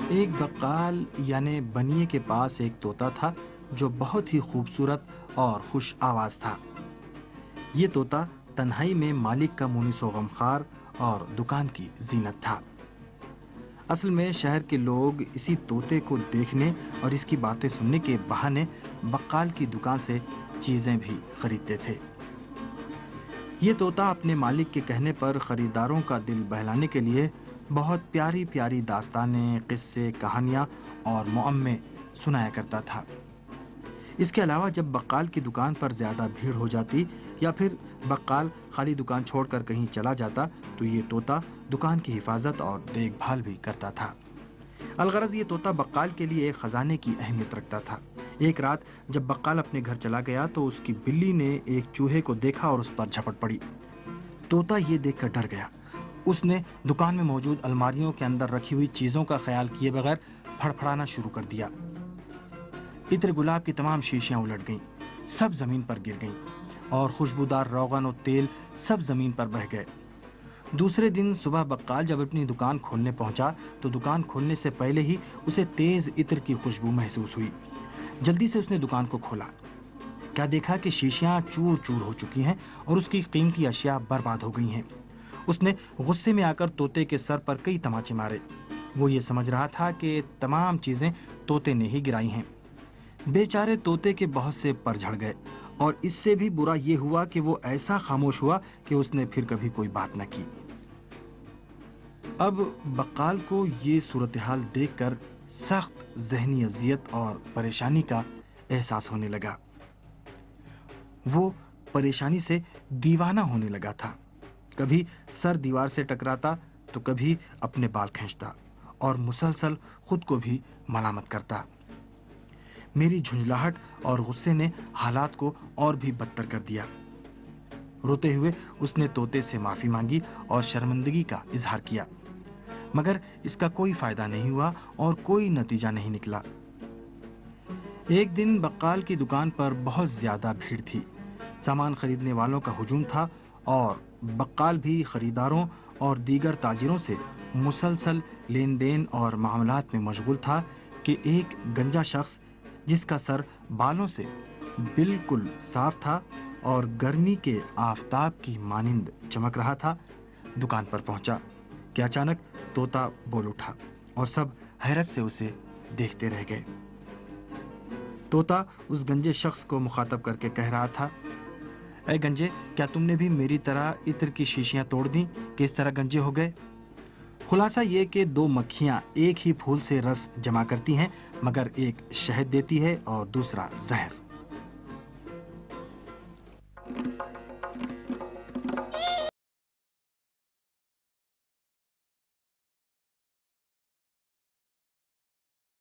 ایک بقال یعنی بنیے کے پاس ایک طوطا تھا جو بہت ہی خوبصورت اور خوش آواز تھا۔ یہ طوطا تنہائی میں مالک کا مونس و غمخوار اور دکان کی زینت تھا۔ اصل میں شہر کے لوگ اسی طوطے کو دیکھنے اور اس کی باتیں سننے کے بہانے بقال کی دکان سے چیزیں بھی خریدتے تھے۔ یہ طوطا اپنے مالک کے کہنے پر خریداروں کا دل بہلانے کے لیے بہت پیاری پیاری داستانیں، قصے، کہانیاں اور معمے سنایا کرتا تھا۔ اس کے علاوہ جب بقال کی دکان پر زیادہ بھیڑ ہو جاتی یا پھر بقال خالی دکان چھوڑ کر کہیں چلا جاتا تو یہ طوطا دکان کی حفاظت اور دیکھ بھال بھی کرتا تھا۔ الغرض یہ طوطا بقال کے لیے ایک خزانے کی اہمیت رکھتا تھا۔ ایک رات جب بقال اپنے گھر چلا گیا تو اس کی بلی نے ایک چوہے کو دیکھا اور اس پر جھپٹ پڑی۔ طوطا یہ دیکھ کر ڈر گیا۔ اس نے دکان میں موجود الماریوں کے اندر رکھی ہوئی چیزوں کا خیال کیے بغیر پھڑپھڑانا شروع کر دیا۔ عطر گلاب کی تمام شیشیاں الٹ گئیں، سب زمین پر گر گئیں اور خوشبودار روغن و تیل سب زمین پر بہہ گئے۔ دوسرے دن صبح بقال جب اپنی دکان کھولنے پہنچا تو دکان کھولنے سے پہلے ہی اسے تیز عطر کی خوشبو محسوس ہوئی۔ جلدی سے اس نے دکان کو کھولا۔ کیا دیکھا کہ شیشیاں چور چور ہو چکی ہیں اور اس کی قیمتی اشیاء برباد ہو گئی ہیں۔ اس نے غصے میں آ کر طوطے کے سر پر کئی تماچے مارے۔ وہ یہ سمجھ رہا تھا کہ تمام چیزیں طوطے نے ہی گرائی ہیں۔ بیچارے طوطے کے بہت سے پر جھڑ گئے اور اس سے بھی برا یہ ہوا کہ وہ ایسا خاموش ہوا کہ اس نے پھر کبھی کوئی بات نہ کی۔ اب بقال کو یہ صورتحال دیکھ کر سخت ذہنی اذیت اور پریشانی کا احساس ہونے لگا۔ وہ پریشانی سے دیوانہ ہونے لگا تھا۔ کبھی سر دیوار سے ٹکراتا تو کبھی اپنے بال کھینچتا اور مسلسل خود کو بھی ملامت کرتا۔ میری جھنجھلاہٹ اور غصے نے حالات کو اور بھی بدتر کر دیا۔ روتے ہوئے اس نے طوطے سے معافی مانگی اور شرمندگی کا اظہار کیا، مگر اس کا کوئی فائدہ نہیں ہوا اور کوئی نتیجہ نہیں نکلا۔ ایک دن بقال کی دکان پر بہت زیادہ بھیڑ تھی۔ سامان خریدنے والوں کا ہجوم تھا اور بقال بھی خریداروں اور دیگر تاجروں سے مسلسل لین دین اور معاملات میں مشغول تھا کہ ایک گنجا شخص جس کا سر بالوں سے بالکل صاف تھا اور گرمی کے آفتاب کی مانند چمک رہا تھا، دکان پر پہنچا کہ اچانک طوطا بول اٹھا اور سب حیرت سے اسے دیکھتے رہ گئے۔ طوطا اس گنجے شخص کو مخاطب کر کے کہہ رہا تھا، اے گنجے، کیا تم نے بھی میری طرح عطر کی شیشیاں توڑ دیں کہ اس طرح گنجے ہو گئے؟ خلاصہ یہ کہ دو مکھیاں ایک ہی پھول سے رس جمع کرتی ہیں، مگر ایک شہد دیتی ہے اور دوسرا زہر۔